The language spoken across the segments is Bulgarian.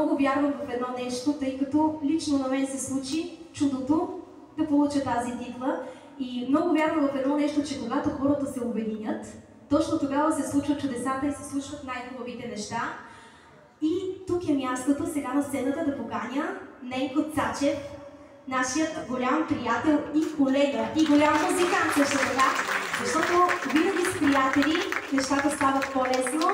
много вярвам в едно нещо, тъй като лично на мен се случи чудото да получа тази титла. И много вярвам в едно нещо, че когато хората се обединят, точно тогава се случват чудесата и се случват най-хубавите неща. И тук е мястото сега на сцената да поканя Ненко Цачев, нашият голям приятел и колега, и голям музикант също така, защото винаги с приятели нещата стават по-лесно.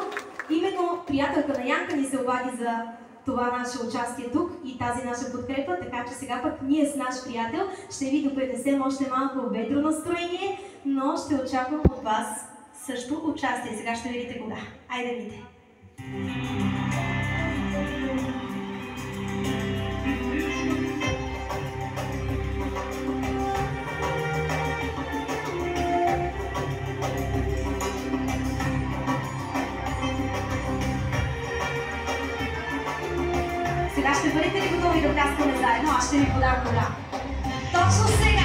Именно приятелка на Янка ни се обади за това наше участие тук и тази наша подкрепа, така че сега пък ние с наш приятел ще ви допринесем още малко ведро настроение, но ще очаквам от вас също участие. Сега ще видите кога. Айде видите! Сега ще бъдете ли готови да пляскаме заедно? Аз ще ви подам кога. Точно сега!